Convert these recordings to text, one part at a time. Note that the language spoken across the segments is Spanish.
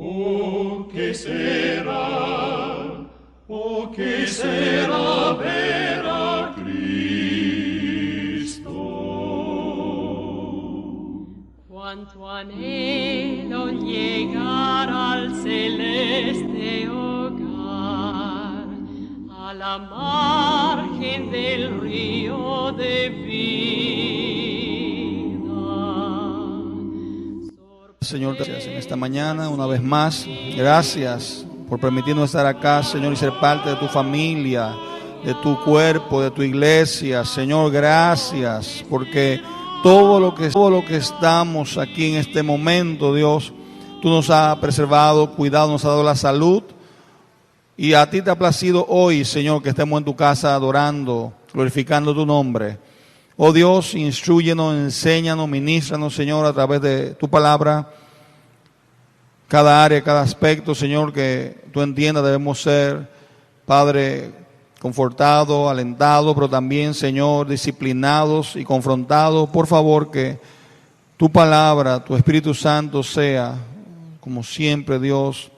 Oh, qué será ver a Cristo. Cuánto anhelo llegar al celeste hogar, a la margen del río de vida. Señor, gracias en esta mañana, una vez más. Gracias por permitirnos estar acá, Señor, y ser parte de tu familia, de tu cuerpo, de tu iglesia. Señor, gracias, porque todo lo que estamos aquí en este momento, Dios, tú nos has preservado, cuidado, nos has dado la salud. Y a ti te ha placido hoy, Señor, que estemos en tu casa adorando, glorificando tu nombre. Oh Dios, instrúyenos, enséñanos, ministranos, Señor, a través de tu palabra. Cada área, cada aspecto, Señor, que tú entiendas, debemos ser, Padre, confortados, alentados, pero también, Señor, disciplinados y confrontados. Por favor, que tu palabra, tu Espíritu Santo sea, como siempre, Dios,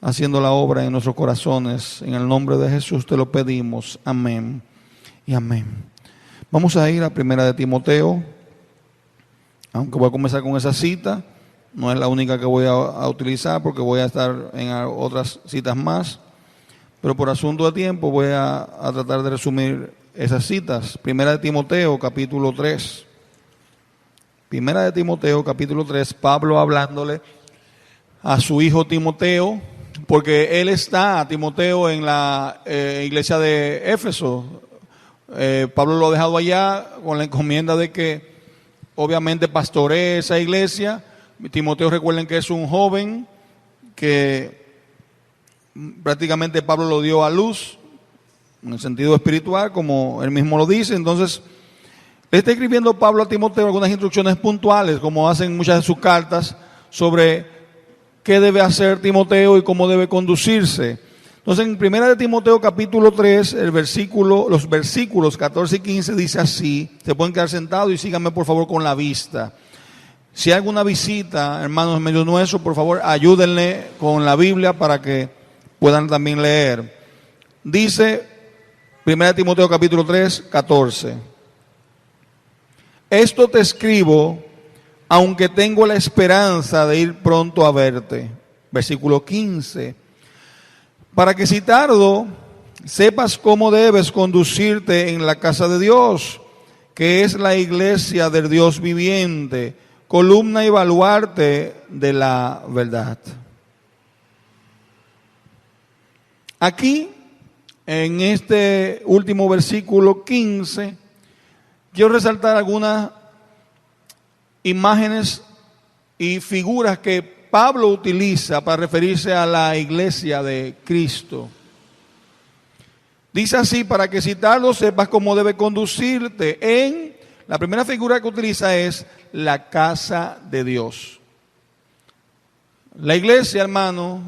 haciendo la obra en nuestros corazones. En el nombre de Jesús te lo pedimos. Amén y amén. Vamos a ir a 1 de Timoteo, aunque voy a comenzar con esa cita. No es la única que voy a utilizar porque voy a estar en otras citas más. Pero por asunto de tiempo voy a tratar de resumir esas citas. 1 de Timoteo, capítulo 3. 1 de Timoteo, capítulo 3, Pablo hablándole a su hijo Timoteo, porque él está, Timoteo, en la iglesia de Éfeso. Pablo lo ha dejado allá con la encomienda de que obviamente pastoree esa iglesia. Timoteo, recuerden que es un joven que prácticamente Pablo lo dio a luz en el sentido espiritual, como él mismo lo dice. Entonces, le está escribiendo Pablo a Timoteo algunas instrucciones puntuales, como hacen muchas de sus cartas, sobre qué debe hacer Timoteo y cómo debe conducirse. Entonces, en 1 de Timoteo capítulo 3, los versículos 14 y 15 dice así. Se pueden quedar sentados y síganme por favor con la vista. Si hay alguna visita, hermanos, en medio nuestro, por favor, ayúdenle con la Biblia para que puedan también leer. Dice 1 Timoteo capítulo 3, 14. Esto te escribo, aunque tengo la esperanza de ir pronto a verte. Versículo 15. Para que si tardo, sepas cómo debes conducirte en la casa de Dios, que es la iglesia del Dios viviente, columna y baluarte de la verdad. Aquí, en este último versículo 15, quiero resaltar algunas imágenes y figuras que Pablo utiliza para referirse a la iglesia de Cristo. Dice así: para que si tardo sepas cómo debe conducirte en... La primera figura que utiliza es la casa de Dios. La iglesia, hermano,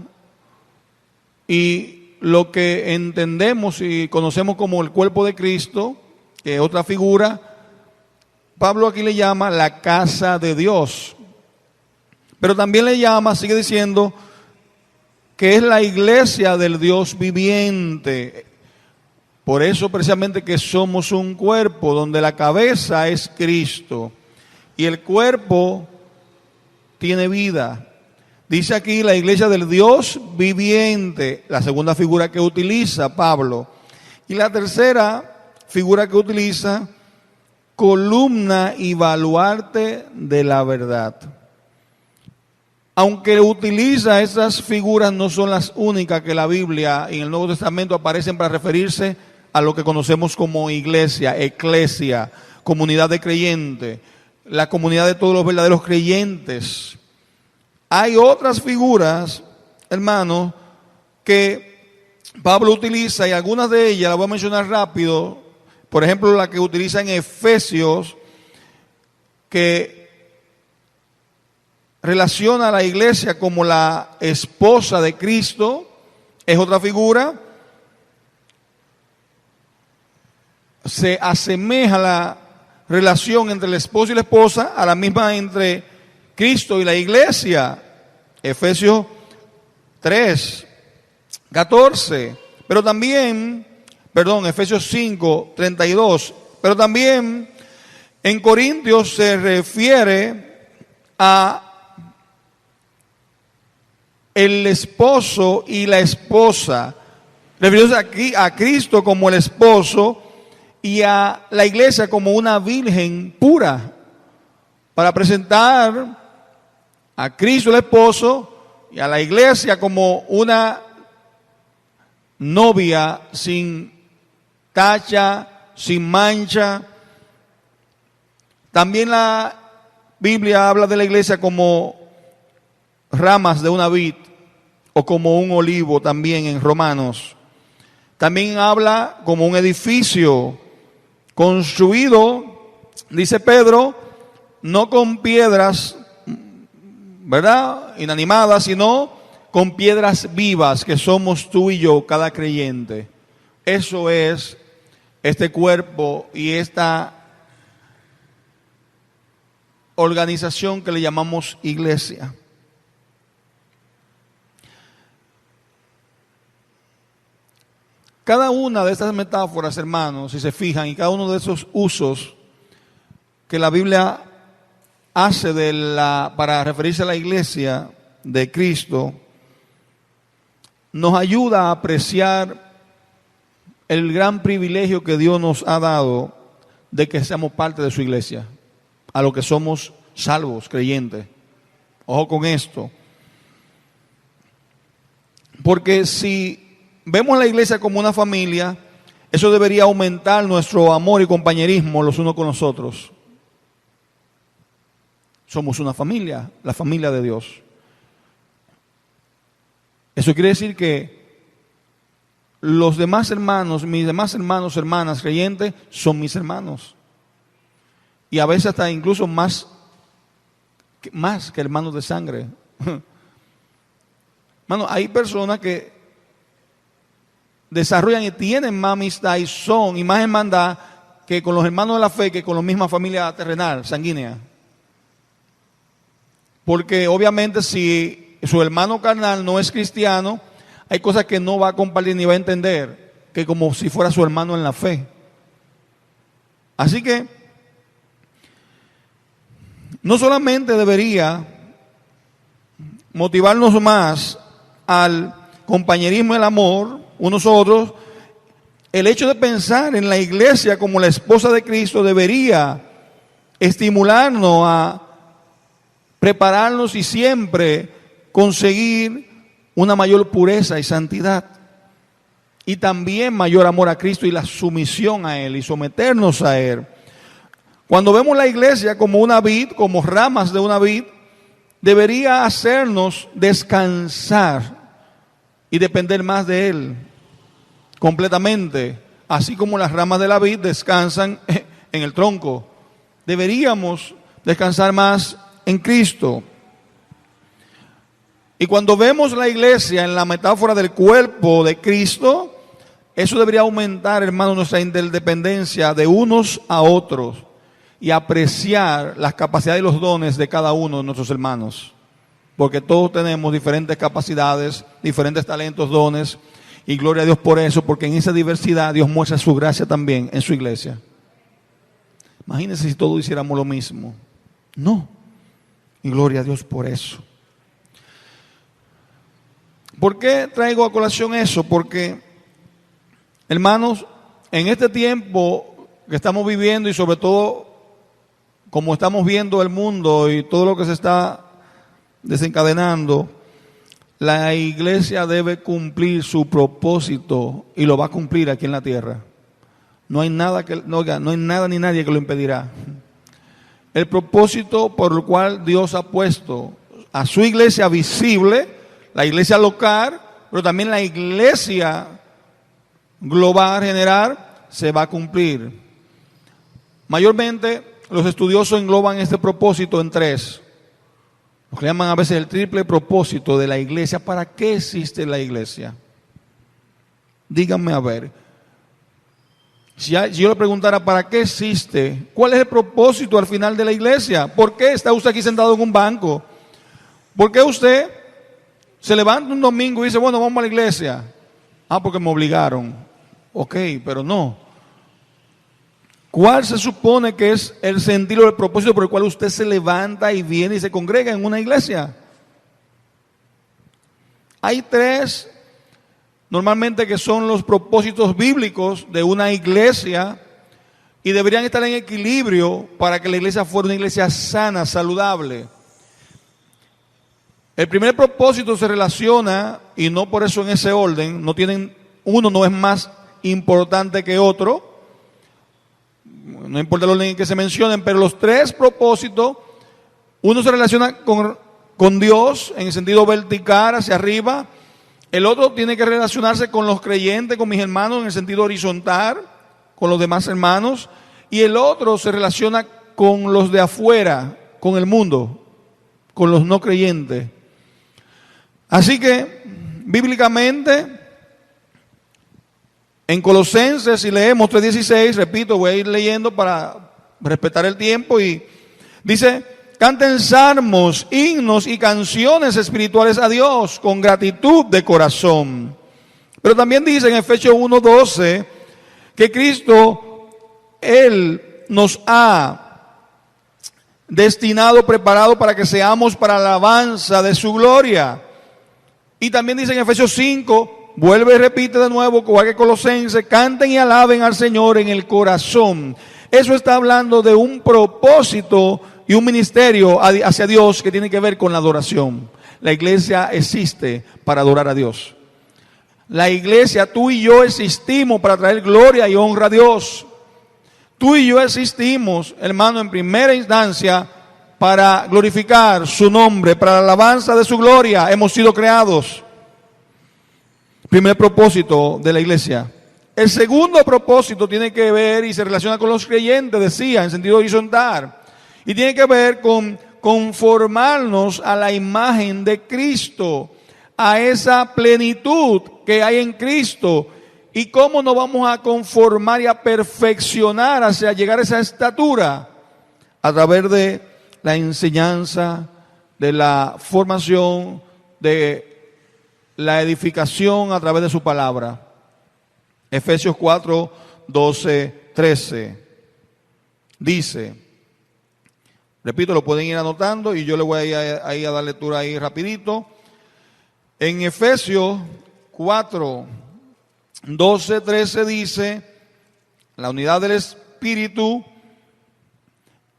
y lo que entendemos y conocemos como el cuerpo de Cristo, que es otra figura, Pablo aquí le llama la casa de Dios. Pero también le llama, sigue diciendo, que es la iglesia del Dios viviente. Por eso precisamente que somos un cuerpo donde la cabeza es Cristo y el cuerpo tiene vida. Dice aquí la iglesia del Dios viviente, la segunda figura que utiliza Pablo. Y la tercera figura que utiliza, columna y baluarte de la verdad. Aunque utiliza esas figuras, no son las únicas que la Biblia y en el Nuevo Testamento aparecen para referirse a lo que conocemos como iglesia, eclesia, comunidad de creyentes, la comunidad de todos los verdaderos creyentes. Hay otras figuras, hermanos, que Pablo utiliza y algunas de ellas las voy a mencionar rápido. Por ejemplo, la que utiliza en Efesios, que relaciona a la iglesia como la esposa de Cristo, es otra figura. Se asemeja la relación entre el esposo y la esposa a la misma entre Cristo y la iglesia. Efesios 3, 14, pero también, Efesios 5, 32, pero también en Corintios se refiere a el esposo y la esposa, refiriéndose aquí a Cristo como el esposo y a la iglesia como una virgen pura, para presentar a Cristo el esposo y a la iglesia como una novia sin tacha, sin mancha. También la Biblia habla de la iglesia como ramas de una vid o como un olivo también en Romanos. También habla como un edificio construido, dice Pedro, no con piedras, ¿verdad?, inanimadas, sino con piedras vivas, que somos tú y yo, cada creyente. Eso es este cuerpo y esta organización que le llamamos iglesia. Cada una de estas metáforas, hermanos, si se fijan, y cada uno de esos usos que la Biblia hace para referirse a la iglesia de Cristo, nos ayuda a apreciar el gran privilegio que Dios nos ha dado de que seamos parte de su iglesia, a lo que somos salvos, creyentes. Ojo con esto. Porque si vemos la iglesia como una familia, eso debería aumentar nuestro amor y compañerismo los unos con los otros. Somos una familia, la familia de Dios. Eso quiere decir que los demás hermanos, mis demás hermanos, hermanas creyentes, son mis hermanos. Y a veces hasta incluso más que hermanos de sangre. Hermano, hay personas que desarrollan y tienen más amistad y son y más hermandad que con los hermanos de la fe, que con la misma familia terrenal, sanguínea. Porque obviamente si su hermano carnal no es cristiano, hay cosas que no va a compartir ni va a entender, que como si fuera su hermano en la fe. Así que no solamente debería motivarnos más al compañerismo y el amor unos a otros, el hecho de pensar en la iglesia como la esposa de Cristo debería estimularnos a prepararnos y siempre conseguir una mayor pureza y santidad, y también mayor amor a Cristo y la sumisión a Él y someternos a Él. Cuando vemos la iglesia como una vid, como ramas de una vid, debería hacernos descansar y depender más de Él completamente, así como las ramas de la vid descansan en el tronco. Deberíamos descansar más en Cristo. Y cuando vemos la iglesia en la metáfora del cuerpo de Cristo, eso debería aumentar, hermano, nuestra interdependencia de unos a otros y apreciar las capacidades y los dones de cada uno de nuestros hermanos. Porque todos tenemos diferentes capacidades, diferentes talentos, dones, y gloria a Dios por eso, porque en esa diversidad Dios muestra su gracia también en su iglesia. Imagínense si todos hiciéramos lo mismo. No. Y gloria a Dios por eso. ¿Por qué traigo a colación eso? Porque, hermanos, en este tiempo que estamos viviendo y sobre todo como estamos viendo el mundo y todo lo que se está desencadenando, la iglesia debe cumplir su propósito y lo va a cumplir aquí en la tierra. No hay nada ni nadie que lo impedirá. El propósito por el cual Dios ha puesto a su iglesia visible, la iglesia local, pero también la iglesia global, general, se va a cumplir. Mayormente los estudiosos engloban este propósito en tres. Lo que llaman a veces el triple propósito de la iglesia. ¿Para qué existe la iglesia? Díganme a ver. Si yo le preguntara ¿para qué existe? ¿Cuál es el propósito al final de la iglesia? ¿Por qué está usted aquí sentado en un banco? ¿Por qué usted se levanta un domingo y dice, bueno, vamos a la iglesia. Ah, porque me obligaron. Ok, pero no. ¿Cuál se supone que es el sentido, el propósito por el cual usted se levanta y viene y se congrega en una iglesia? Hay 3, normalmente, que son los propósitos bíblicos de una iglesia y deberían estar en equilibrio para que la iglesia fuera una iglesia sana, saludable. El primer propósito se relaciona, y no por eso en ese orden, uno no es más importante que otro, no importa el orden en que se mencionen, pero los 3 propósitos, uno se relaciona con Dios en el sentido vertical hacia arriba, el otro tiene que relacionarse con los creyentes, con mis hermanos en el sentido horizontal, con los demás hermanos, y el otro se relaciona con los de afuera, con el mundo, con los no creyentes. Así que, bíblicamente, en Colosenses, si leemos 3:16, repito, voy a ir leyendo para respetar el tiempo, y dice, canten salmos, himnos y canciones espirituales a Dios con gratitud de corazón. Pero también dice en Efesios 1:12 que Cristo, Él nos ha destinado, preparado para que seamos para la alabanza de su gloria. Y también dice en Efesios 5, vuelve y repite de nuevo, igual que Colosenses, canten y alaben al Señor en el corazón. Eso está hablando de un propósito y un ministerio hacia Dios que tiene que ver con la adoración. La iglesia existe para adorar a Dios. La iglesia, tú y yo existimos para traer gloria y honra a Dios. Tú y yo existimos, hermano, en primera instancia para glorificar su nombre, para la alabanza de su gloria. Hemos sido creados. Primer propósito de la iglesia. El segundo propósito tiene que ver y se relaciona con los creyentes, decía, en sentido horizontal. Y tiene que ver con conformarnos a la imagen de Cristo, a esa plenitud que hay en Cristo. ¿Y cómo nos vamos a conformar y a perfeccionar hacia llegar a esa estatura? A través de la enseñanza, de la formación, de la edificación a través de su palabra. Efesios 4, 12, 13. Dice, repito, lo pueden ir anotando y yo le voy a ir a dar lectura ahí rapidito. En Efesios 4, 12, 13 dice, la unidad del Espíritu,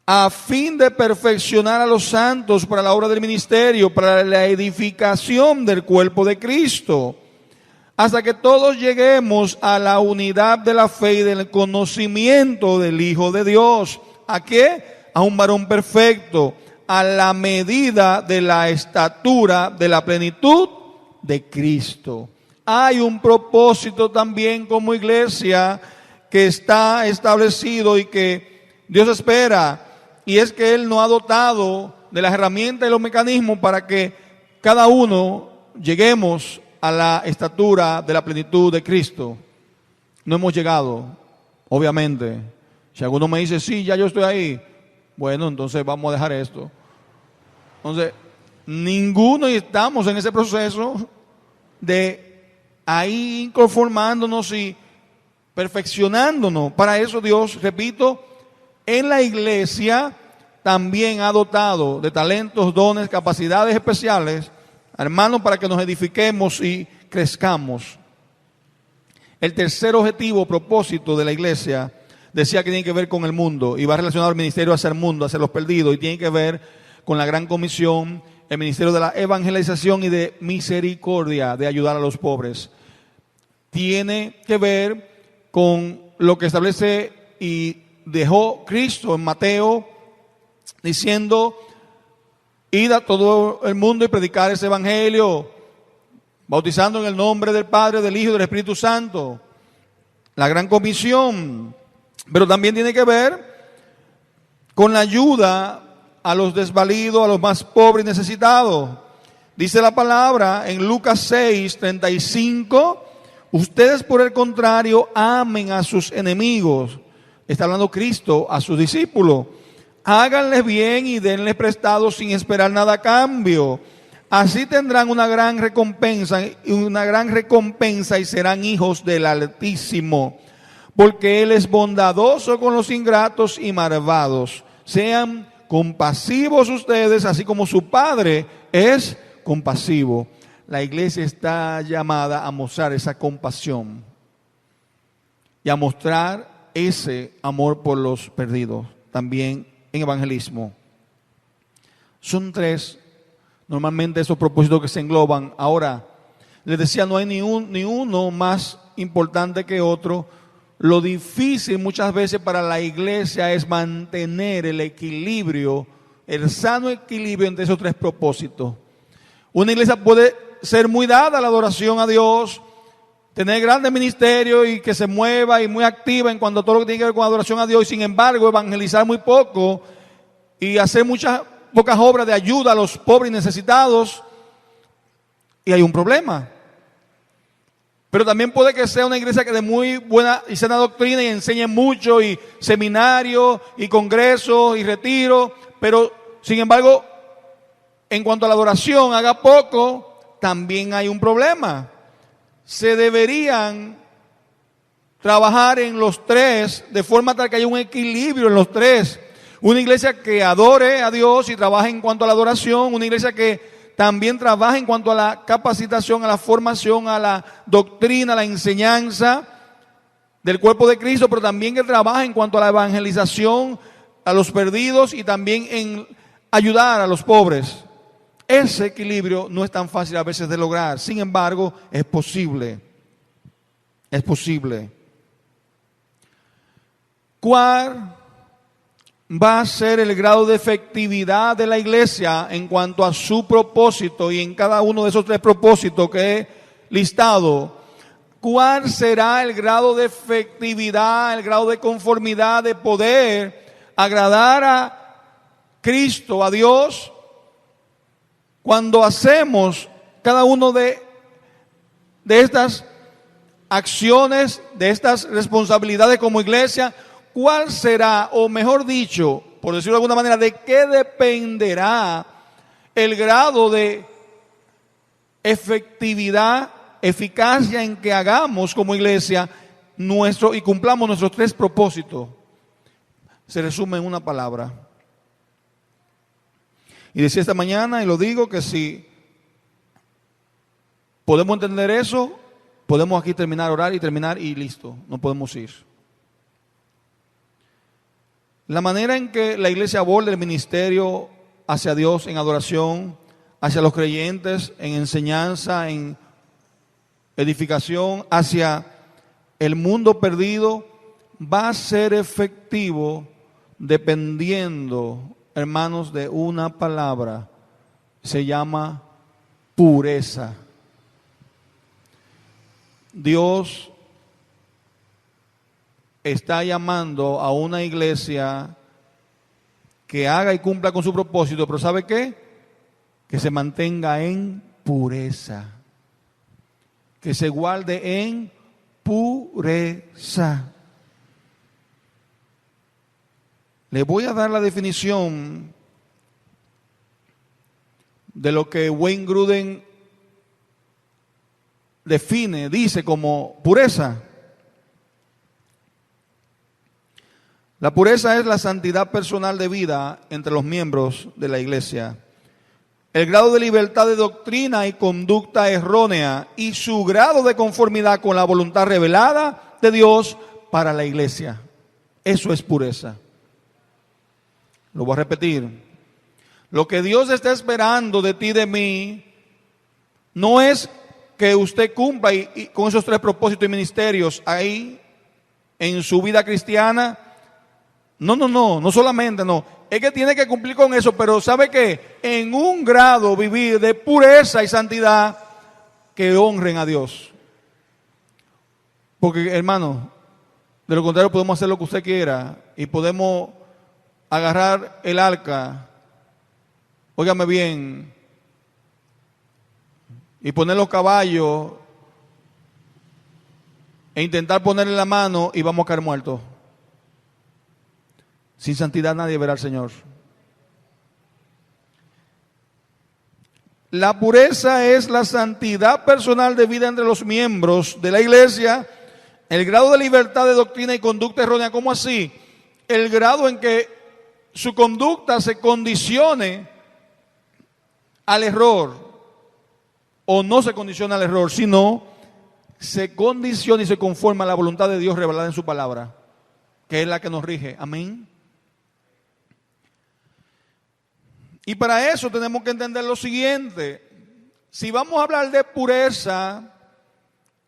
a fin de perfeccionar a los santos para la obra del ministerio, para la edificación del cuerpo de Cristo, hasta que todos lleguemos a la unidad de la fe y del conocimiento del Hijo de Dios. ¿A qué? A un varón perfecto, a la medida de la estatura de la plenitud de Cristo. Hay un propósito también como iglesia que está establecido y que Dios espera, y es que Él nos ha dotado de las herramientas y los mecanismos para que cada uno lleguemos a la estatura de la plenitud de Cristo. No hemos llegado, obviamente. Si alguno me dice, sí, ya yo estoy ahí, bueno, entonces vamos a dejar esto. Entonces, ninguno estamos en ese proceso de ahí conformándonos y perfeccionándonos. Para eso Dios, repito, en la iglesia también ha dotado de talentos, dones, capacidades especiales, hermanos, para que nos edifiquemos y crezcamos. El tercer objetivo, propósito de la iglesia, decía que tiene que ver con el mundo y va relacionado al ministerio hacia el mundo, hacia los perdidos, y tiene que ver con la gran comisión, el ministerio de la evangelización y de misericordia, de ayudar a los pobres. Tiene que ver con lo que establece y dejó Cristo en Mateo, diciendo, id a todo el mundo y predicar ese evangelio, bautizando en el nombre del Padre, del Hijo y del Espíritu Santo. La gran comisión. Pero también tiene que ver con la ayuda a los desvalidos, a los más pobres y necesitados. Dice la palabra en Lucas 6, 35, ustedes por el contrario amen a sus enemigos. Está hablando Cristo a sus discípulos. Háganles bien y denles prestado sin esperar nada a cambio. Así tendrán una gran recompensa y serán hijos del Altísimo, porque Él es bondadoso con los ingratos y malvados. Sean compasivos ustedes, así como su Padre es compasivo. La iglesia está llamada a mostrar esa compasión y a mostrar ese amor por los perdidos, también en evangelismo. Son tres normalmente esos propósitos que se engloban. Ahora, les decía, no hay ni uno más importante que otro. Lo difícil muchas veces para la iglesia es mantener el equilibrio, el sano equilibrio entre esos tres propósitos. Una iglesia puede ser muy dada a la adoración a Dios, tener grandes ministerios y que se mueva y muy activa en cuanto a todo lo que tiene que ver con adoración a Dios, y sin embargo evangelizar muy poco y hacer pocas obras de ayuda a los pobres y necesitados, y hay un problema. Pero también puede que sea una iglesia que de muy buena y sana doctrina y enseñe mucho, y seminarios y congresos y retiros, pero sin embargo en cuanto a la adoración haga poco. También hay un problema. Se deberían trabajar en los tres de forma tal que haya un equilibrio en los tres. Una iglesia que adore a Dios y trabaje en cuanto a la adoración. Una iglesia que también trabaje en cuanto a la capacitación, a la formación, a la doctrina, a la enseñanza del cuerpo de Cristo, pero también que trabaje en cuanto a la evangelización a los perdidos y también en ayudar a los pobres. Ese equilibrio no es tan fácil a veces de lograr. Sin embargo, es posible. Es posible. ¿Cuál va a ser el grado de efectividad de la iglesia en cuanto a su propósito y en cada uno de esos tres propósitos que he listado? ¿Cuál será el grado de efectividad, el grado de conformidad de poder agradar a Cristo, a Dios, cuando hacemos cada uno de estas acciones, de estas responsabilidades como iglesia? ¿Cuál será, o mejor dicho, por decirlo de alguna manera, de qué dependerá el grado de efectividad, eficacia en que hagamos como iglesia y cumplamos nuestros tres propósitos? Se resume en una palabra. Y decía esta mañana, y lo digo, que si podemos entender eso, podemos aquí terminar, orar y listo, no podemos ir. La manera en que la iglesia aborda el ministerio hacia Dios en adoración, hacia los creyentes en enseñanza, en edificación, hacia el mundo perdido, va a ser efectivo dependiendo, hermanos, de una palabra. Se llama pureza. Dios está llamando a una iglesia que haga y cumpla con su propósito, pero ¿sabe qué? Que se mantenga en pureza, que se guarde en pureza. Le voy a dar la definición de lo que Wayne Grudem dice como pureza. La pureza es la santidad personal de vida entre los miembros de la iglesia, el grado de libertad de doctrina y conducta errónea y su grado de conformidad con la voluntad revelada de Dios para la iglesia. Eso es pureza. Lo voy a repetir. Lo que Dios está esperando de ti y de mí no es que usted cumpla y con esos tres propósitos y ministerios ahí en su vida cristiana. No solamente no. Es que tiene que cumplir con eso, pero ¿sabe qué? En un grado vivir de pureza y santidad que honren a Dios. Porque, hermano, de lo contrario podemos hacer lo que usted quiera y podemos agarrar el arca, óigame bien, y poner los caballos e intentar ponerle la mano y vamos a caer muertos. Sin santidad nadie verá al Señor. La pureza es la santidad personal de vida entre los miembros de la iglesia, el grado de libertad de doctrina y conducta errónea. ¿Cómo así? El grado en que su conducta se condicione al error, o no se condiciona al error, sino se condiciona y se conforma a la voluntad de Dios revelada en su palabra, que es la que nos rige. Amén. Y para eso tenemos que entender lo siguiente: si vamos a hablar de pureza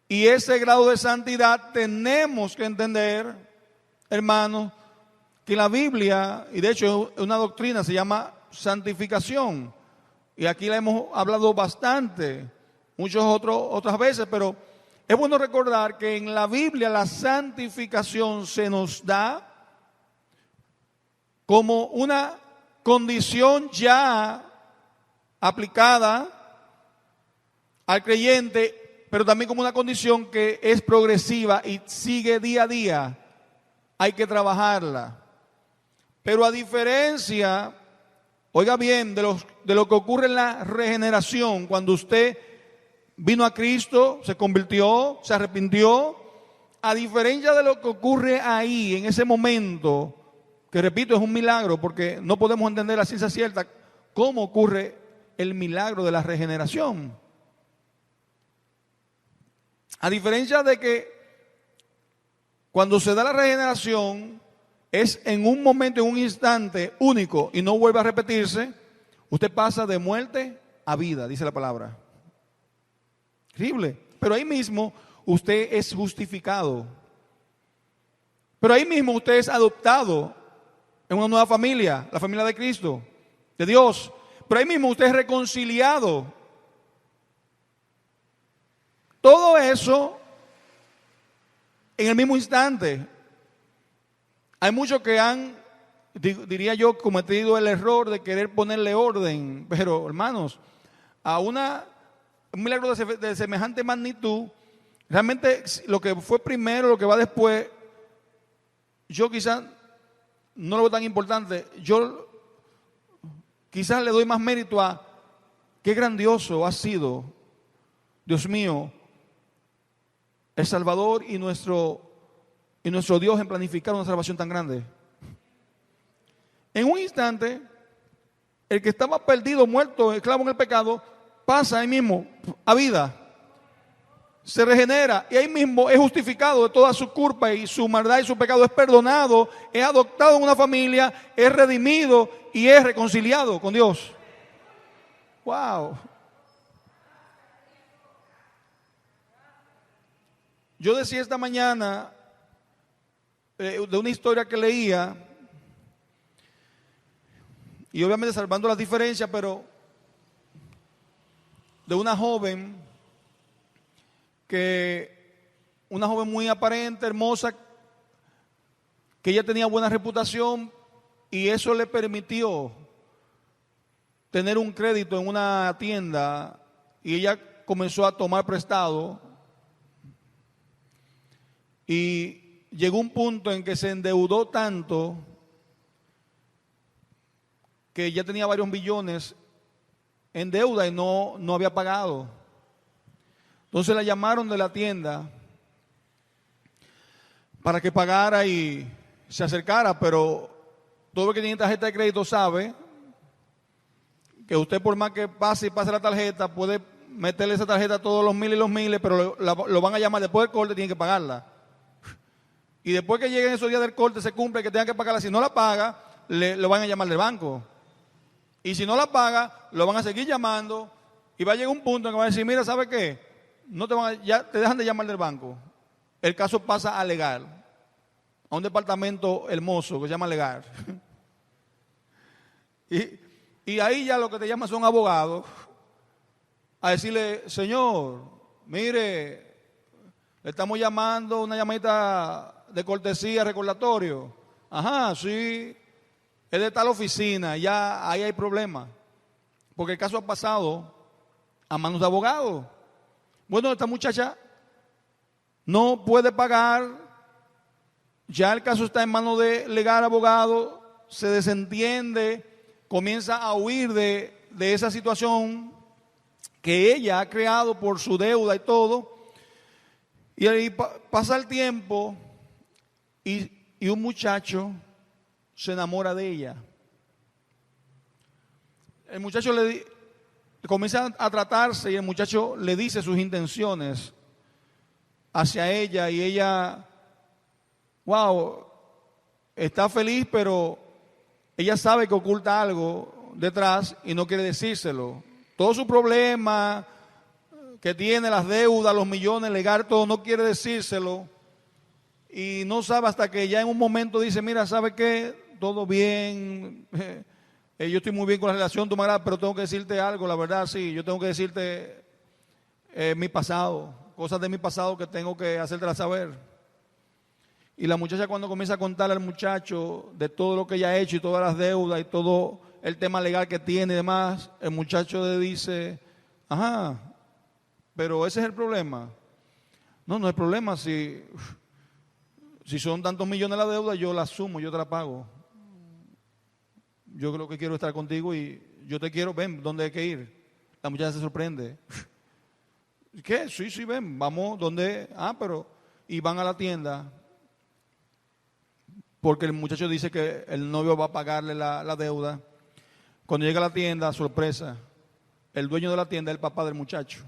y ese grado de santidad, tenemos que entender, hermanos, que la Biblia, y de hecho es una doctrina, se llama santificación. Y aquí la hemos hablado bastante, otras veces, pero es bueno recordar que en la Biblia la santificación se nos da como una condición ya aplicada al creyente, pero también como una condición que es progresiva y sigue día a día. Hay que trabajarla. Pero a diferencia, oiga bien, de lo que ocurre en la regeneración, cuando usted vino a Cristo, se convirtió, se arrepintió, a diferencia de lo que ocurre ahí, en ese momento, que repito, es un milagro, porque no podemos entender a ciencia cierta cómo ocurre el milagro de la regeneración. A diferencia de que cuando se da la regeneración, es en un momento, en un instante único y no vuelve a repetirse, usted pasa de muerte a vida, dice la palabra. Increíble. Pero ahí mismo usted es justificado. Pero ahí mismo usted es adoptado en una nueva familia, la familia de Cristo, de Dios. Pero ahí mismo usted es reconciliado. Todo eso en el mismo instante. Hay muchos que han, diría yo, cometido el error de querer ponerle orden. Pero, hermanos, a un milagro de semejante magnitud, realmente lo que fue primero, lo que va después, yo quizás no lo veo tan importante. Yo quizás le doy más mérito a qué grandioso ha sido, Dios mío, el Salvador y nuestro Dios en planificar una salvación tan grande. En un instante, el que estaba perdido, muerto, esclavo en el pecado, pasa ahí mismo a vida. Se regenera y ahí mismo es justificado de toda su culpa y su maldad y su pecado. Es perdonado, es adoptado en una familia, es redimido y es reconciliado con Dios. ¡Wow! Yo decía esta mañana de una historia que leía, y obviamente salvando las diferencias, pero de una joven muy aparente, hermosa, que ella tenía buena reputación y eso le permitió tener un crédito en una tienda y ella comenzó a tomar prestado y llegó un punto en que se endeudó tanto que ya tenía varios billones en deuda y no había pagado. Entonces la llamaron de la tienda para que pagara y se acercara, pero todo el que tiene tarjeta de crédito sabe que usted, por más que pase y pase la tarjeta, puede meterle esa tarjeta todos los miles, pero lo van a llamar después del corte, tiene que pagarla. Y después que lleguen esos días del corte, se cumple que tenga que pagarla. Si no la paga, lo van a llamar del banco. Y si no la paga, lo van a seguir llamando. Y va a llegar un punto en que van a decir, mira, ¿sabe qué? Ya te dejan de llamar del banco. El caso pasa a legal. A un departamento hermoso que se llama legal. Y ahí ya lo que te llaman son abogados. A decirle, señor, mire, le estamos llamando una llamadita de cortesía, recordatorio. Ajá, sí, es de tal oficina, ya ahí hay problema. Porque el caso ha pasado a manos de abogados. Bueno, esta muchacha no puede pagar, ya el caso está en manos de legal, abogado, se desentiende, comienza a huir de esa situación que ella ha creado por su deuda y todo. Y ahí pasa el tiempo y un muchacho se enamora de ella. El muchacho comienza a tratarse y el muchacho le dice sus intenciones hacia ella y ella, wow, está feliz, pero ella sabe que oculta algo detrás y no quiere decírselo. Todo su problema que tiene, las deudas, los millones, legal, todo, no quiere decírselo. Y no sabe hasta que ya en un momento dice, mira, ¿sabe qué? Todo bien, yo estoy muy bien con la relación, tú me agradas, pero tengo que decirte algo, la verdad, sí, yo tengo que decirte mi pasado, cosas de mi pasado que tengo que hacértela saber. Y la muchacha cuando comienza a contarle al muchacho de todo lo que ella ha hecho y todas las deudas y todo el tema legal que tiene y demás, el muchacho le dice, ajá, pero ese es el problema. No, no es problema, si son tantos millones la deuda, yo la asumo, yo te la pago. Yo creo que quiero estar contigo y yo te quiero, ven, ¿dónde hay que ir? La muchacha se sorprende. ¿Qué? Sí, ven, vamos, ¿dónde? Pero, y van a la tienda, porque el muchacho dice que el novio va a pagarle la deuda. Cuando llega a la tienda, sorpresa, el dueño de la tienda es el papá del muchacho.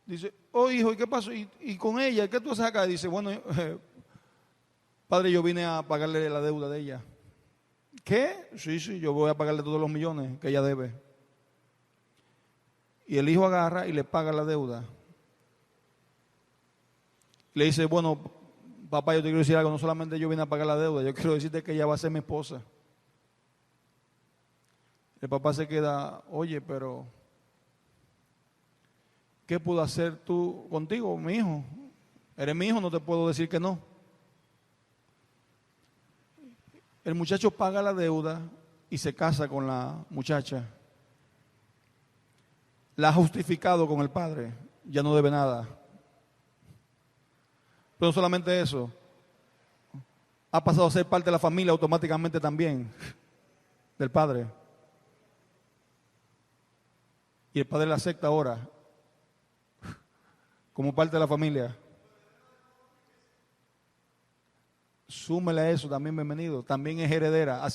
Dice, oh hijo, ¿y qué pasó? ¿Y con ella? ¿Qué tú haces acá? Dice, bueno, padre, yo vine a pagarle la deuda de ella. ¿Qué? Sí, yo voy a pagarle todos los millones que ella debe. Y el hijo agarra y le paga la deuda. Le dice, bueno, papá, yo te quiero decir algo, no solamente yo vine a pagar la deuda, yo quiero decirte que ella va a ser mi esposa. El papá se queda, oye, pero ¿qué puedo hacer tú contigo, mi hijo? Eres mi hijo, no te puedo decir que no. El muchacho paga la deuda y se casa con la muchacha. La ha justificado con el padre, ya no debe nada. Pero no solamente eso, ha pasado a ser parte de la familia automáticamente también, del padre. Y el padre la acepta ahora como parte de la familia. Súmele a eso también, bienvenido. También es heredera, ha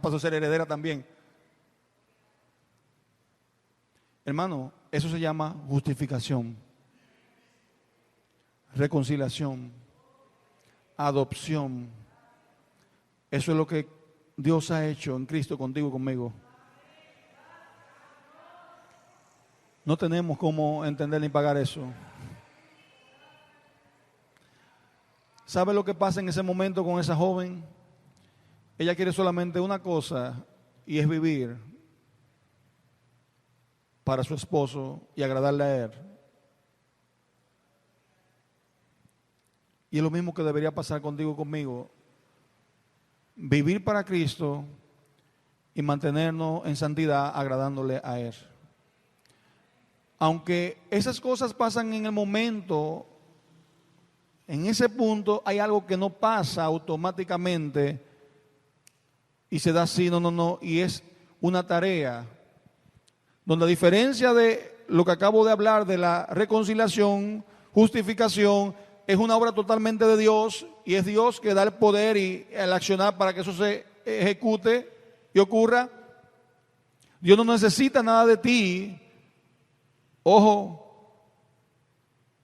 pasado a ser heredera también. Hermano, eso se llama justificación, reconciliación, adopción. Eso es lo que Dios ha hecho en Cristo contigo y conmigo. No tenemos cómo entender ni pagar eso. ¿Sabe lo que pasa en ese momento con esa joven? Ella quiere solamente una cosa y es vivir para su esposo y agradarle a él. Y es lo mismo que debería pasar contigo y conmigo. Vivir para Cristo y mantenernos en santidad agradándole a él. Aunque esas cosas pasan en el momento, en ese punto hay algo que no pasa automáticamente y se da así, no, y es una tarea donde a diferencia de lo que acabo de hablar de la reconciliación, justificación, es una obra totalmente de Dios y es Dios que da el poder y el accionar para que eso se ejecute y ocurra. Dios no necesita nada de ti, ojo,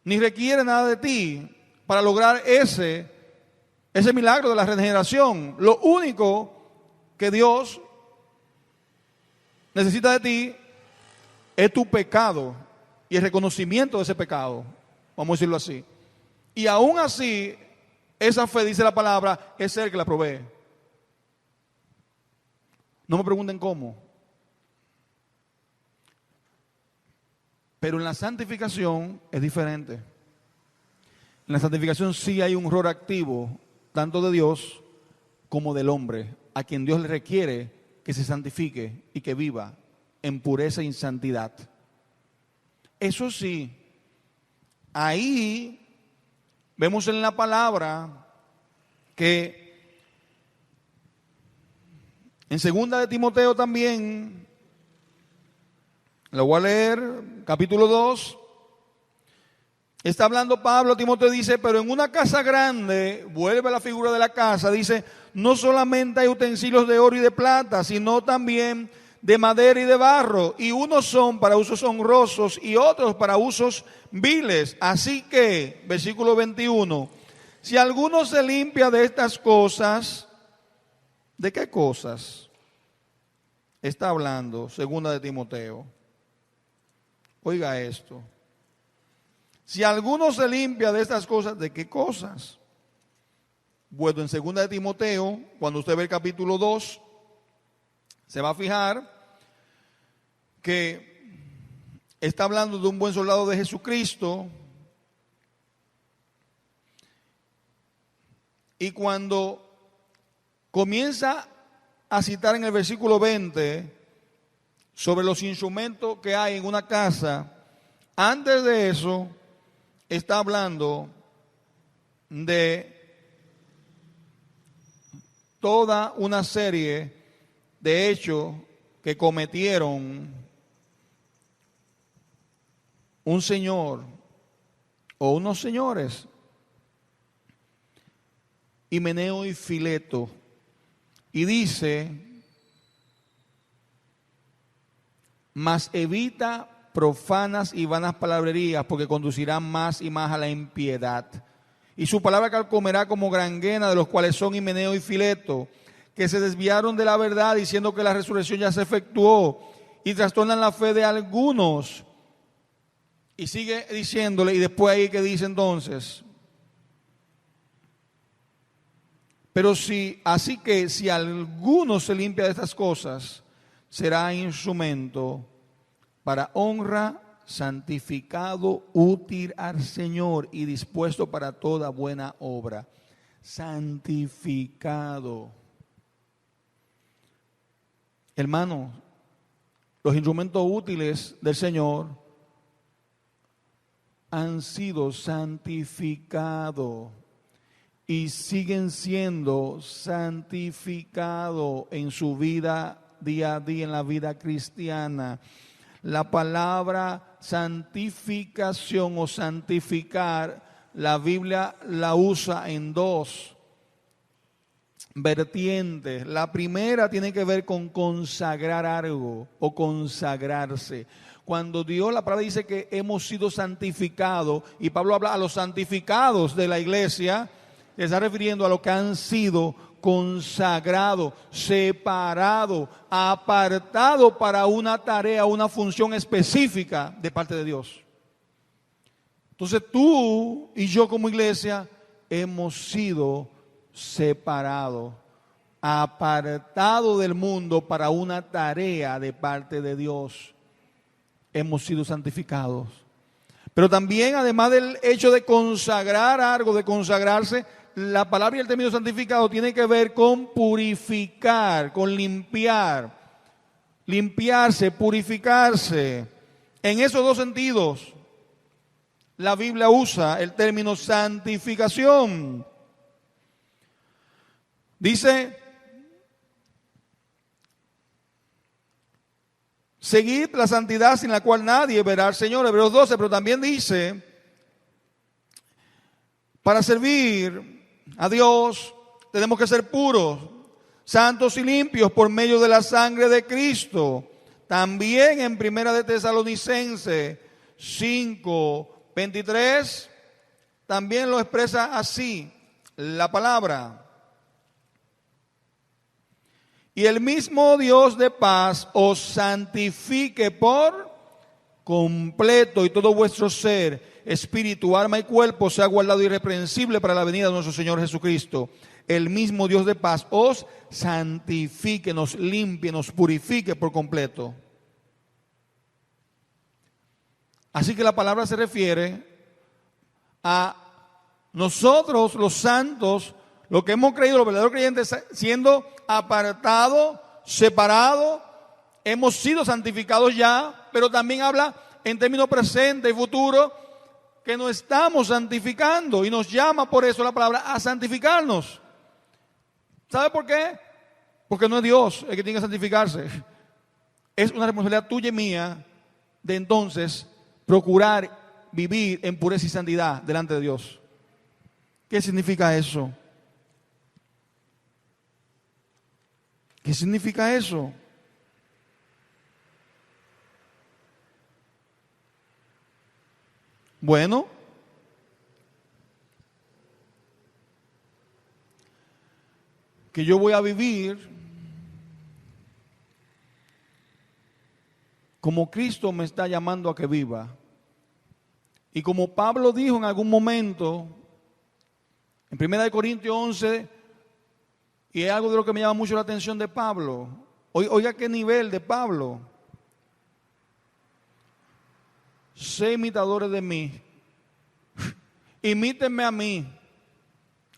ni requiere nada de ti para lograr ese milagro de la regeneración. Lo único que Dios necesita de ti es tu pecado y el reconocimiento de ese pecado, vamos a decirlo así. Y aún así, esa fe, dice la palabra, es el que la provee. No me pregunten cómo. Pero en la santificación es diferente. En la santificación sí hay un rol activo, tanto de Dios como del hombre, a quien Dios le requiere que se santifique y que viva en pureza y santidad. Eso sí, ahí vemos en la palabra que En 2 de Timoteo también, lo voy a leer, capítulo 2. Está hablando Pablo, Timoteo dice, pero en una casa grande, vuelve a la figura de la casa, dice, no solamente hay utensilios de oro y de plata, sino también de madera y de barro, y unos son para usos honrosos y otros para usos viles. Así que, versículo 21, si alguno se limpia de estas cosas, ¿de qué cosas está hablando 2 de Timoteo? Oiga esto. Si alguno se limpia de estas cosas, ¿de qué cosas? Bueno, en 2 de Timoteo, cuando usted ve el capítulo 2, se va a fijar que está hablando de un buen soldado de Jesucristo. Y cuando comienza a citar en el versículo 20 sobre los instrumentos que hay en una casa, antes de eso está hablando de toda una serie de hechos que cometieron un señor o unos señores, Himeneo y Fileto, y dice, mas evita profanas y vanas palabrerías, porque conducirán más y más a la impiedad. Y su palabra calcomerá como granguena, de los cuales son Himeneo y Fileto, que se desviaron de la verdad, diciendo que la resurrección ya se efectuó, y trastornan la fe de algunos. Y sigue diciéndole, y después ahí que dice entonces, pero así que si alguno se limpia de estas cosas, será instrumento para honra, santificado, útil al Señor y dispuesto para toda buena obra. Santificado. Hermano, los instrumentos útiles del Señor han sido santificados y siguen siendo santificados en su vida día a día, en la vida cristiana. La palabra santificación o santificar, la Biblia la usa en dos vertientes. La primera tiene que ver con consagrar algo o consagrarse. Cuando Dios, la palabra dice que hemos sido santificados, y Pablo habla a los santificados de la iglesia, se está refiriendo a los que han sido consagrado, separado, apartado para una tarea, una función específica de parte de Dios. Entonces tú y yo como iglesia hemos sido separados, apartados del mundo para una tarea de parte de Dios. Hemos sido santificados. Pero también, además del hecho de consagrar algo, de consagrarse, la palabra y el término santificado tiene que ver con purificar, con limpiar, limpiarse, purificarse. En esos dos sentidos, la Biblia usa el término santificación. Dice, seguid la santidad sin la cual nadie verá al Señor, Hebreos 12, pero también dice, para servir a Dios tenemos que ser puros, santos y limpios por medio de la sangre de Cristo. También en 1 de Tesalonicenses 5:23 también lo expresa así la palabra. Y el mismo Dios de paz os santifique por completo, y todo vuestro ser, espíritu, alma y cuerpo sea guardado irreprensible para la venida de nuestro Señor Jesucristo. El mismo Dios de paz os santifique, nos limpie, nos purifique por completo. Así que la palabra se refiere a nosotros los santos, lo que hemos creído, los verdaderos creyentes, siendo apartados, separados, hemos sido santificados ya, pero también habla en términos presente y futuro que nos estamos santificando, y nos llama por eso la palabra a santificarnos. ¿Sabe por qué? Porque no es Dios el que tiene que santificarse. Es una responsabilidad tuya y mía de entonces procurar vivir en pureza y santidad delante de Dios. ¿Qué significa eso? ¿Qué significa eso? Bueno, que yo voy a vivir como Cristo me está llamando a que viva. Y como Pablo dijo en algún momento, en 1 Corintios 11, y es algo de lo que me llama mucho la atención de Pablo. Oiga qué nivel de Pablo. Sé imitadores de mí. Imítenme a mí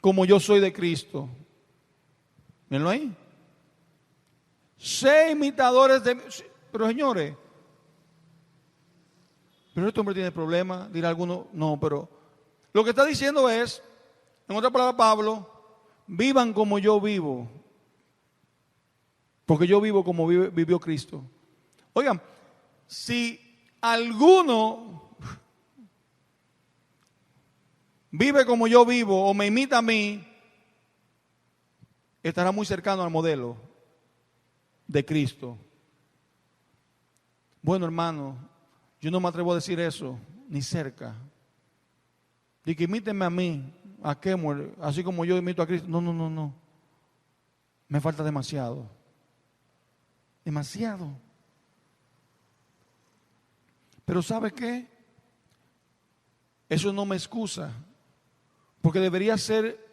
como yo soy de Cristo. Mírenlo ahí. Sé imitadores de mí. Pero señores, pero este hombre tiene problemas, dirá alguno. No, pero lo que está diciendo es, en otra palabra Pablo, vivan como yo vivo. Porque yo vivo como vivió Cristo. Oigan, si alguno vive como yo vivo o me imita a mí, estará muy cercano al modelo de Cristo. Bueno, hermano, yo no me atrevo a decir eso, ni cerca. De que imítenme a mí, a Kemuel, así como yo imito a Cristo. No. Me falta demasiado. Demasiado. Pero ¿sabe qué? Eso no me excusa. Porque debería ser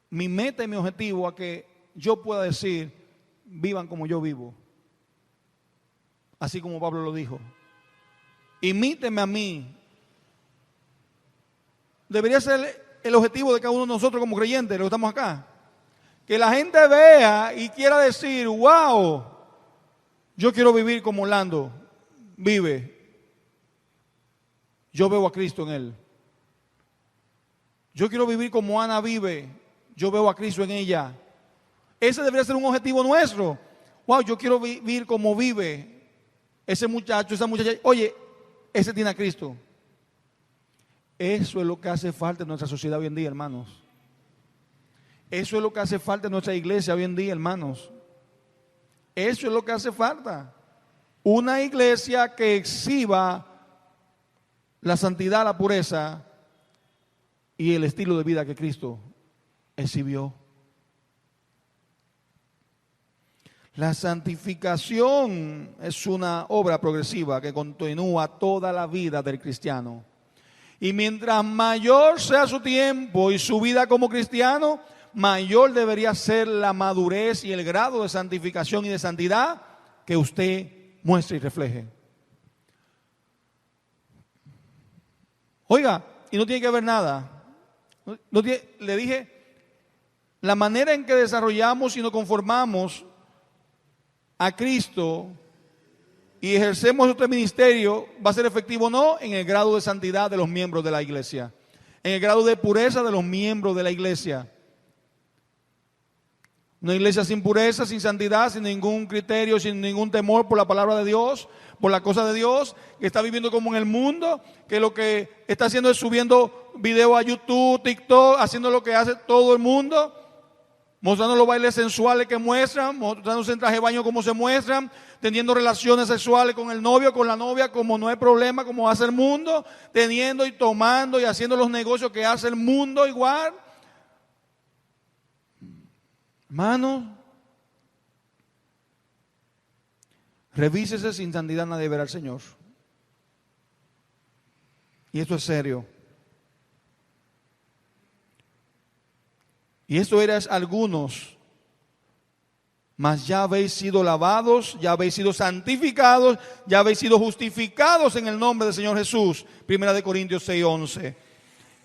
mi meta y mi objetivo a que yo pueda decir, vivan como yo vivo. Así como Pablo lo dijo. Imítenme a mí. Debería ser el objetivo de cada uno de nosotros como creyentes, los que estamos acá. Que la gente vea y quiera decir, wow, yo quiero vivir como Orlando vive. Yo veo a Cristo en él. Yo quiero vivir como Ana vive. Yo veo a Cristo en ella. Ese debería ser un objetivo nuestro. Wow, yo quiero vivir como vive ese muchacho, esa muchacha. Oye, ese tiene a Cristo. Eso es lo que hace falta en nuestra sociedad hoy en día, hermanos. Eso es lo que hace falta en nuestra iglesia hoy en día, hermanos. Eso es lo que hace falta. Una iglesia que exhiba la santidad, la pureza y el estilo de vida que Cristo exhibió. La santificación es una obra progresiva que continúa toda la vida del cristiano. Y mientras mayor sea su tiempo y su vida como cristiano, mayor debería ser la madurez y el grado de santificación y de santidad que usted muestre y refleje. Oiga, y no tiene que ver nada. Le dije, la manera en que desarrollamos y nos conformamos a Cristo y ejercemos nuestro ministerio va a ser efectivo no en el grado de santidad de los miembros de la iglesia, en el grado de pureza de los miembros de la iglesia. Una iglesia sin pureza, sin santidad, sin ningún criterio, sin ningún temor por la palabra de Dios, por la cosa de Dios, que está viviendo como en el mundo, que lo que está haciendo es subiendo videos a YouTube, TikTok, haciendo lo que hace todo el mundo, mostrando los bailes sensuales que muestran, mostrándose en traje de baño como se muestran, teniendo relaciones sexuales con el novio, con la novia, como no hay problema, como hace el mundo, teniendo y tomando y haciendo los negocios que hace el mundo igual. Hermano, revísese, sin santidad nadie verá al Señor. Y esto es serio. Y esto eran algunos, mas ya habéis sido lavados, ya habéis sido santificados, ya habéis sido justificados en el nombre del Señor Jesús. 1 Corintios 6:11.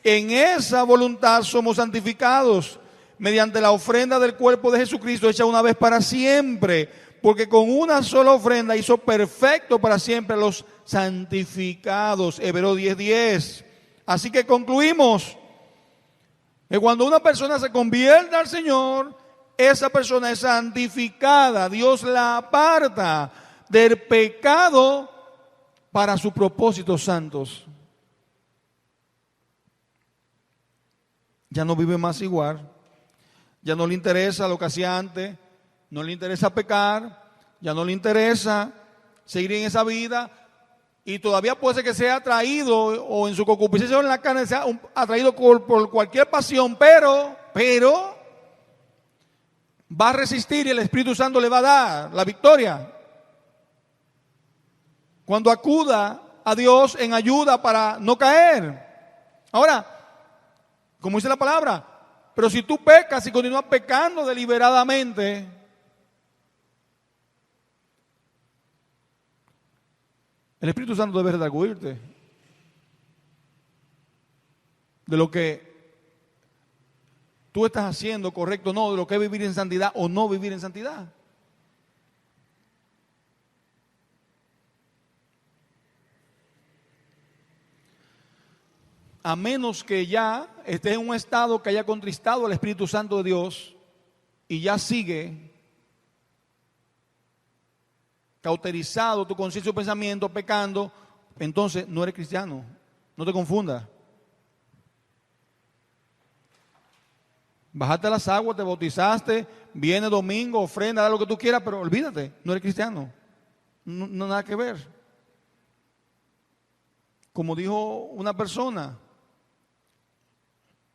En esa voluntad somos santificados mediante la ofrenda del cuerpo de Jesucristo hecha una vez para siempre, porque con una sola ofrenda hizo perfecto para siempre a los santificados. Hebreos 10:10. Así que concluimos que cuando una persona se convierta al Señor, esa persona es santificada. Dios la aparta del pecado para sus propósitos santos. Ya no vive más igual. Ya no le interesa lo que hacía antes. No le interesa pecar. Ya no le interesa seguir en esa vida. Y todavía puede ser que sea atraído, o en su concupiscencia en la carne sea atraído por cualquier pasión, pero va a resistir y el Espíritu Santo le va a dar la victoria. Cuando acuda a Dios en ayuda para no caer. Ahora, como dice la palabra, pero si tú pecas y continúas pecando deliberadamente, el Espíritu Santo debe redarguirte de lo que tú estás haciendo correcto o no, de lo que es vivir en santidad o no vivir en santidad. A menos que ya estés en un estado que haya contristado al Espíritu Santo de Dios y ya sigue cauterizado tu conciencia y tu pensamiento, pecando, entonces no eres cristiano. No te confundas. Bajaste las aguas, te bautizaste, viene domingo, ofrenda, haz lo que tú quieras, pero olvídate, no eres cristiano. No nada que ver. Como dijo una persona,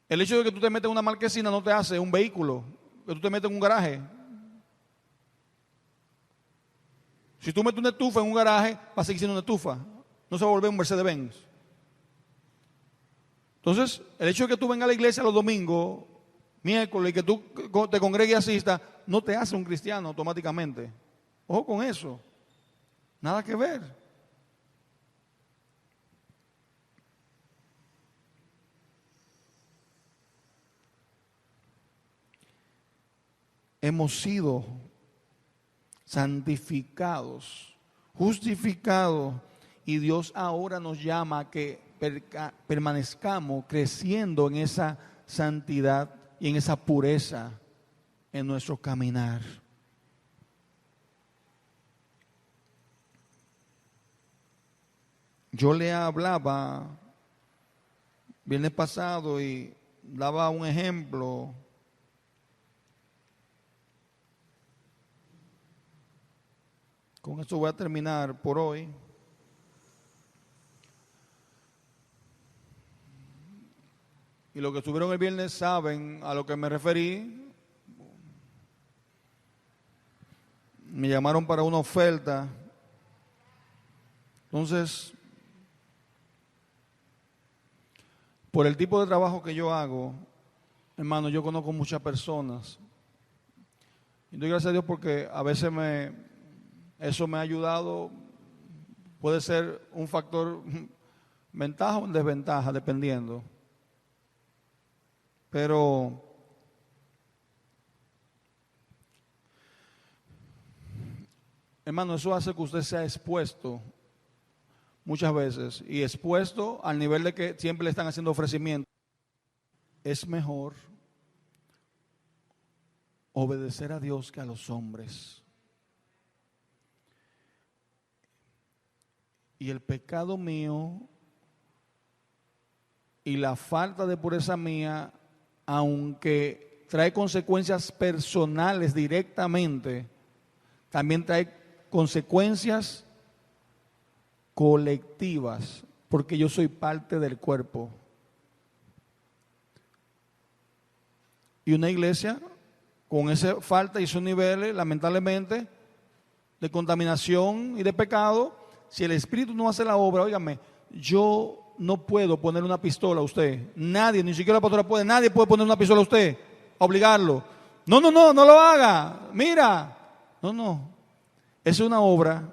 el hecho de que tú te metas en una marquesina no te hace un vehículo, que tú te metes en un garaje. Si tú metes una estufa en un garaje, va a seguir siendo una estufa. No se va a volver un Mercedes-Benz. Entonces, el hecho de que tú vengas a la iglesia los domingos, miércoles, y que tú te congregues y asistas, no te hace un cristiano automáticamente. Ojo con eso. Nada que ver. Hemos sido santificados, justificados, y Dios ahora nos llama a que permanezcamos creciendo en esa santidad y en esa pureza en nuestro caminar. Yo le hablaba viernes pasado y daba un ejemplo. Con esto voy a terminar por hoy. Y los que estuvieron el viernes saben a lo que me referí. Me llamaron para una oferta. Entonces, por el tipo de trabajo que yo hago, hermano, yo conozco muchas personas. Y doy gracias a Dios porque a veces eso me ha ayudado. Puede ser un factor ventaja o en desventaja, dependiendo. Pero hermano, eso hace que usted sea expuesto muchas veces, y expuesto al nivel de que siempre le están haciendo ofrecimientos. Es mejor obedecer a Dios que a los hombres. Y el pecado mío y la falta de pureza mía, aunque trae consecuencias personales directamente, también trae consecuencias colectivas, porque yo soy parte del cuerpo. Y una iglesia con esa falta y esos niveles, lamentablemente, de contaminación y de pecado, si el Espíritu no hace la obra, óigame, yo no puedo poner una pistola a usted. Nadie, ni siquiera la pastora puede, nadie puede poner una pistola a usted, obligarlo. No lo haga. Mira. No. Es una obra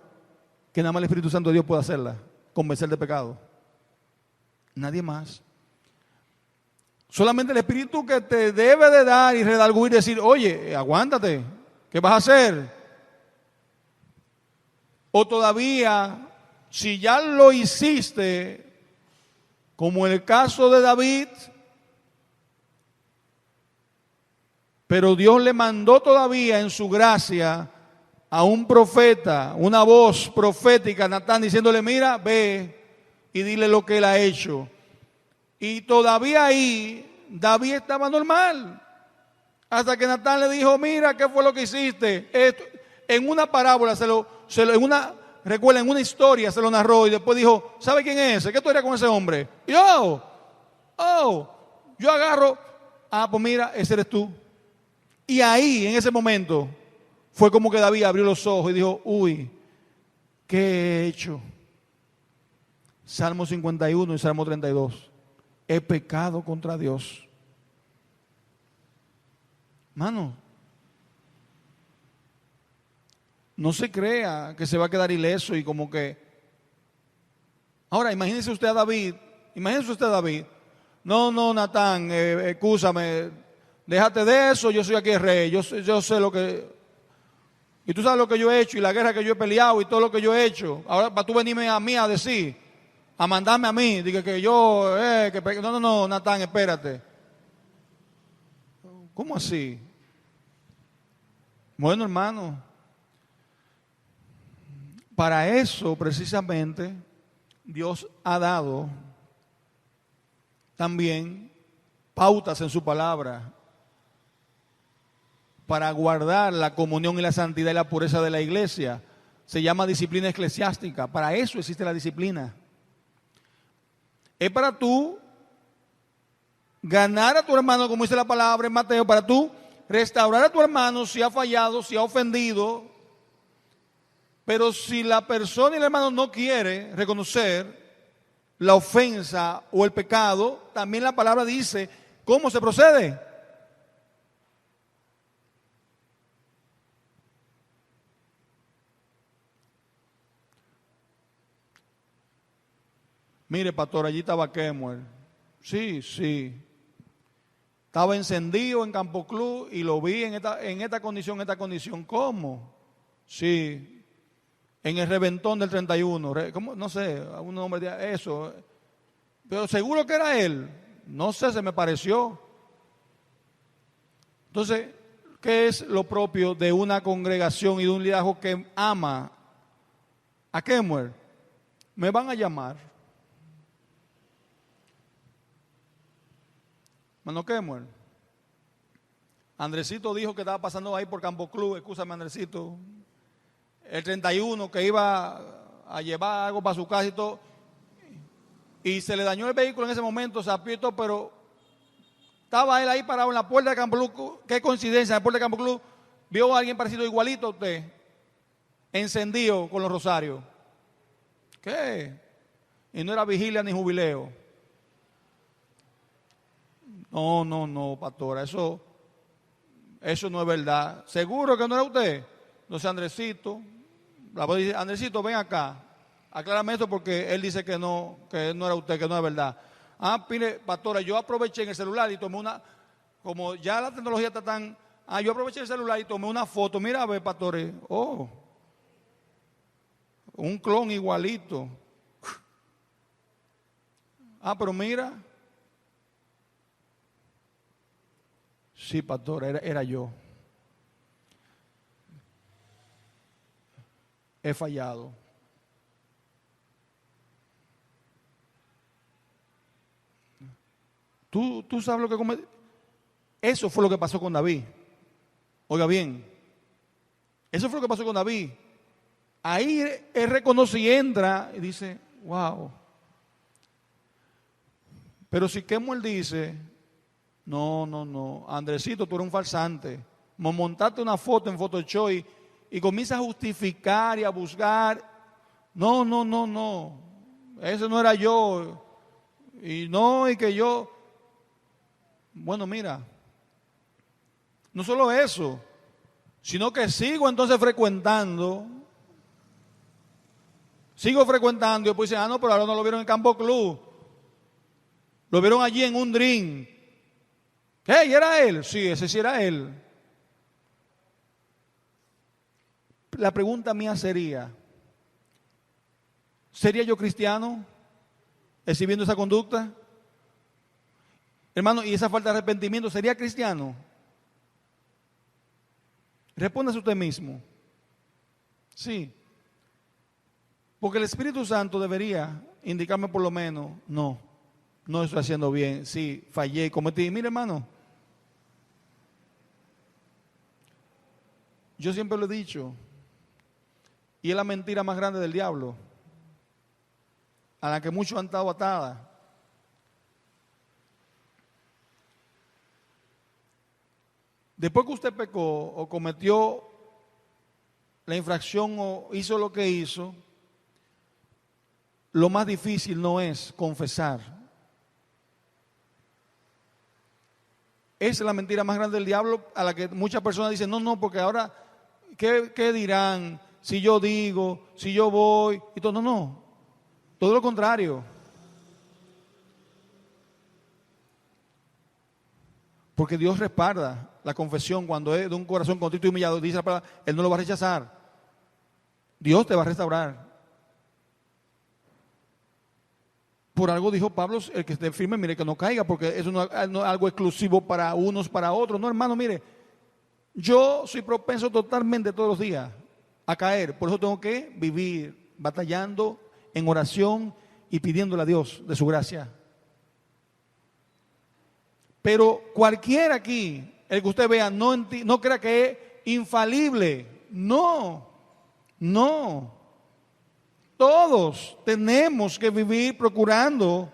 que nada más el Espíritu Santo de Dios puede hacerla, convencer de pecado. Nadie más. Solamente el Espíritu que te debe de dar y redarguir y decir, oye, aguántate, ¿qué vas a hacer? O todavía, si ya lo hiciste, como en el caso de David, Pero Dios le mandó todavía en su gracia a un profeta, una voz profética, Natán, diciéndole, mira, ve y dile lo que él ha hecho. Y todavía ahí David estaba normal. Hasta que Natán le dijo, mira, ¿qué fue lo que hiciste? Esto, en una parábola, recuerda, en una historia se lo narró y después dijo, ¿sabe quién es ese? ¿Qué tú eres con ese hombre? Y yo agarro, pues mira, ese eres tú. Y ahí, en ese momento, fue como que David abrió los ojos y dijo, uy, ¿qué he hecho? Salmo 51 y Salmo 32. He pecado contra Dios. Mano, no se crea que se va a quedar ileso y como que... Ahora, imagínese usted a David. No, Natán, excúsame, déjate de eso, yo soy aquí el rey, yo sé lo que... Y tú sabes lo que yo he hecho y la guerra que yo he peleado y todo lo que yo he hecho. Ahora, para tú venirme a mí a decir, a mandarme a mí, diga que yo... No, Natán, espérate. ¿Cómo así? Bueno, hermano, para eso precisamente Dios ha dado también pautas en su palabra para guardar la comunión y la santidad y la pureza de la iglesia. Se llama disciplina eclesiástica. Para eso existe la disciplina. Es para tú ganar a tu hermano, como dice la palabra en Mateo, para tú restaurar a tu hermano si ha fallado, si ha ofendido. Pero si la persona y el hermano no quiere reconocer la ofensa o el pecado, también la palabra dice cómo se procede. Mire, pastor, allí estaba Kemuel. Sí. Estaba encendido en Campo Club y lo vi en esta condición. ¿Cómo? Sí. En el reventón del 31. ¿Cómo? No sé, algún nombre de eso. Pero seguro que era él. No sé, se me pareció. Entonces, ¿qué es lo propio de una congregación y de un liderazgo que ama a Kemuel? Me van a llamar. Mano Kemuel, Andresito dijo que estaba pasando ahí por Campo Club, excúsame Andresito, el 31 que iba a llevar algo para su casa y todo, y se le dañó el vehículo en ese momento, se aprietó, pero estaba él ahí parado en la puerta de Campo Club. Qué coincidencia, en la puerta de Campo Club vio a alguien parecido igualito a usted, encendido con los rosarios. ¿Qué? Y no era vigilia ni jubileo. No, pastora, eso no es verdad. ¿Seguro que no era usted? Entonces Andresito, la voz dice, Andresito, ven acá, aclárame esto porque él dice que no era usted, que no es verdad. Mire, pastora, yo aproveché en el celular y tomé una, como ya la tecnología está tan, yo aproveché el celular y tomé una foto, mira a ver, pastores, un clon igualito. Pero mira. Sí, pastor, era yo. He fallado. Tú sabes lo que cometí. Eso fue lo que pasó con David. Oiga bien, eso fue lo que pasó con David. Ahí él reconoce y entra y dice, wow. Pero si Kemuel dice, no, Andresito, tú eres un farsante. Me montaste una foto en Photoshop y comienzas a justificar y a buscar. No. Ese no era yo. Y que yo. Bueno, mira. No solo eso, sino que sigo entonces frecuentando. Sigo frecuentando y después dicen, no, pero ahora no lo vieron en Campo Club. Lo vieron allí en un drink. ¿Qué? ¿Y era él? Sí, ese sí era él. La pregunta mía sería, ¿sería yo cristiano exhibiendo esa conducta? Hermano, ¿y esa falta de arrepentimiento sería cristiano? Respóndase usted mismo. Sí. Porque el Espíritu Santo debería indicarme por lo menos, no estoy haciendo bien, sí, fallé, cometí. Mire, hermano, yo siempre lo he dicho, y es la mentira más grande del diablo, a la que muchos han estado atadas. Después que usted pecó o cometió la infracción o hizo lo que hizo, lo más difícil no es confesar. Esa es la mentira más grande del diablo, a la que muchas personas dicen, no, porque ahora, ¿qué dirán si yo digo, si yo voy? Y todo, no, todo lo contrario. Porque Dios respalda la confesión cuando es de un corazón contrito y humillado. Dice la palabra, Él no lo va a rechazar. Dios te va a restaurar. Por algo dijo Pablo, el que esté firme, mire que no caiga, porque eso no es algo exclusivo para unos, para otros. No, hermano, mire, yo soy propenso totalmente todos los días a caer. Por eso tengo que vivir batallando en oración y pidiéndole a Dios de su gracia. Pero cualquiera aquí, el que usted vea, no crea que es infalible. No. Todos tenemos que vivir procurando,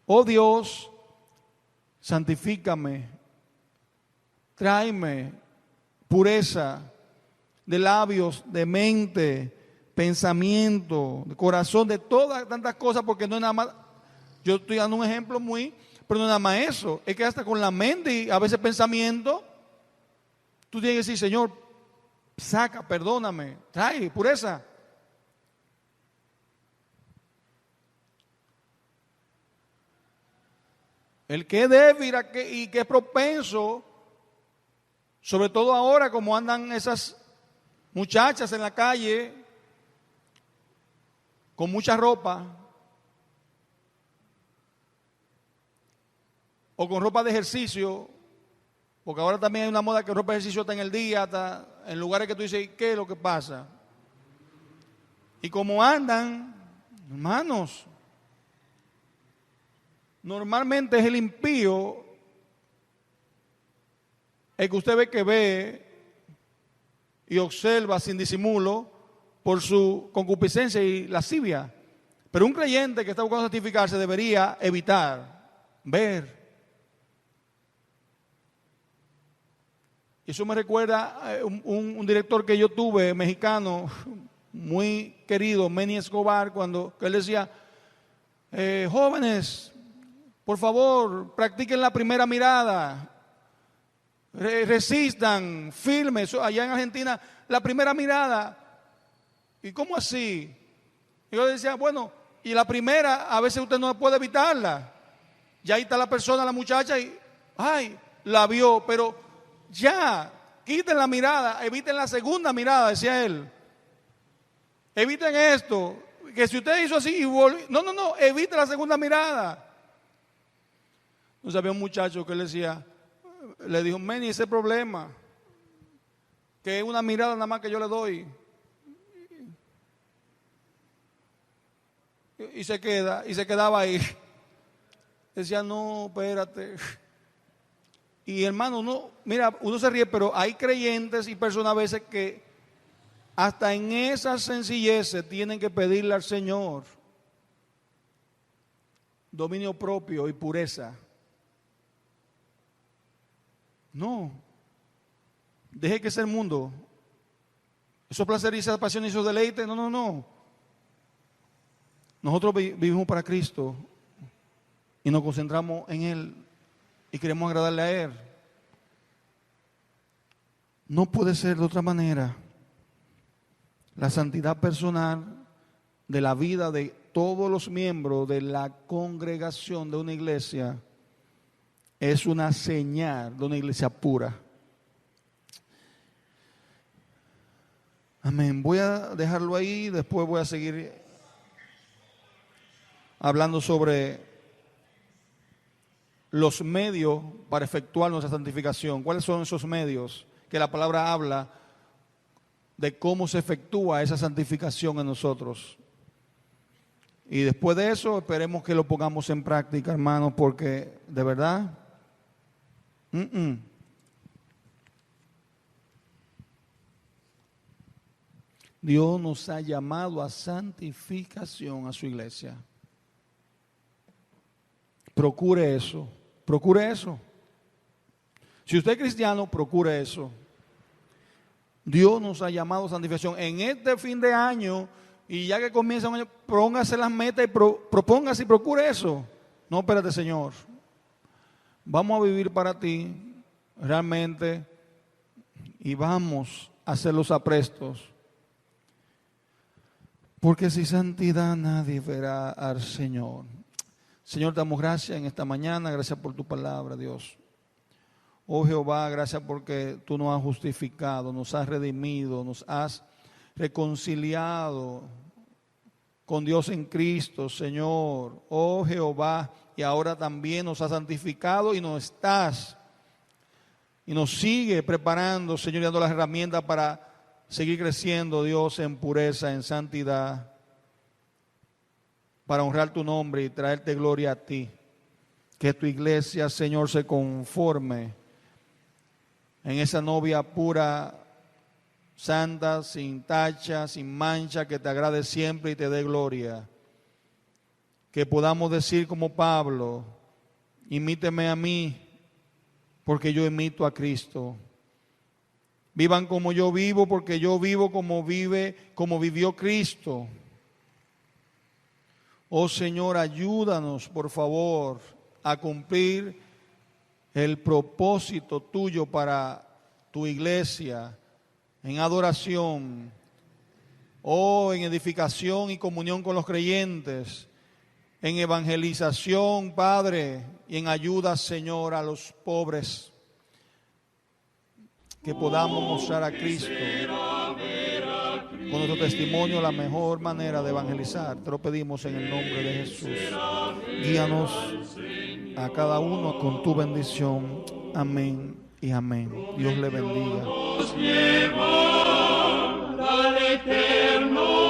oh Dios, santifícame, tráeme pureza de labios, de mente, pensamiento, de corazón, de todas tantas cosas, porque no es nada más. Yo estoy dando un ejemplo pero no es nada más eso, es que hasta con la mente y a veces pensamiento, tú tienes que decir, Señor, saca, perdóname, trae pureza. El que es débil y que es propenso, sobre todo ahora como andan esas muchachas en la calle con mucha ropa o con ropa de ejercicio, porque ahora también hay una moda que ropa de ejercicio está en el día, está en lugares que tú dices, ¿qué es lo que pasa? Y como andan, hermanos, normalmente es el impío el que usted ve y observa sin disimulo por su concupiscencia y lascivia. Pero un creyente que está buscando santificarse debería evitar ver. Eso me recuerda a un director que yo tuve, mexicano, muy querido, Manny Escobar, cuando él decía, jóvenes, por favor, practiquen la primera mirada, resistan, firmes. Allá en Argentina, la primera mirada. ¿Y cómo así? Y yo decía, bueno, y la primera, a veces usted no puede evitarla. Ya ahí está la persona, la muchacha, y, la vio, pero ya, quiten la mirada, eviten la segunda mirada, decía él. Eviten esto, que si usted hizo así y volvió, no, evite la segunda mirada. Entonces había un muchacho que le dijo, Manny, ese problema, que es una mirada nada más que yo le doy. Y se quedaba ahí. Decía, no, espérate. Y hermano, uno se ríe, pero hay creyentes y personas a veces que hasta en esa sencillez tienen que pedirle al Señor dominio propio y pureza. No, deje que sea el mundo, esos placeres y esas pasiones y esos deleites, no. Nosotros vivimos para Cristo y nos concentramos en Él y queremos agradarle a Él. No puede ser de otra manera. La santidad personal de la vida de todos los miembros de la congregación de una iglesia es una señal de una iglesia pura. Amén. Voy a dejarlo ahí, después voy a seguir hablando sobre los medios para efectuar nuestra santificación. ¿Cuáles son esos medios que la palabra habla de cómo se efectúa esa santificación en nosotros. Y después de eso, esperemos que lo pongamos en práctica, hermanos, porque de verdad, Dios nos ha llamado a santificación a su iglesia. Procure eso, procure eso. Si usted es cristiano, procure eso. Dios nos ha llamado a santificación. En este fin de año, y ya que comienza un año, póngase las metas y propóngase y procure eso. No, espérate, Señor. Vamos a vivir para ti realmente y vamos a hacer los aprestos. Porque sin santidad nadie verá al Señor. Señor, te damos gracias en esta mañana. Gracias por tu palabra, Dios. Oh Jehová, gracias porque tú nos has justificado, nos has redimido, nos has reconciliado con Dios en Cristo, Señor. Oh Jehová, y ahora también nos has santificado y nos sigue preparando, Señor, y dando las herramientas para seguir creciendo, Dios, en pureza, en santidad, para honrar tu nombre y traerte gloria a ti. Que tu iglesia, Señor, se conforme en esa novia pura, santa, sin tacha, sin mancha, que te agrade siempre y te dé gloria. Que podamos decir como Pablo, imíteme a mí, porque yo imito a Cristo. Vivan como yo vivo, porque yo vivo como vivió Cristo. Oh Señor, ayúdanos, por favor, a cumplir el propósito tuyo para tu iglesia, en adoración, en edificación y comunión con los creyentes, en evangelización, Padre, y en ayuda, Señor, a los pobres. Que podamos mostrar a Cristo con nuestro testimonio la mejor manera de evangelizar. Te lo pedimos en el nombre de Jesús. Guíanos a cada uno con tu bendición. Amén y amén. Dios le bendiga. Al eterno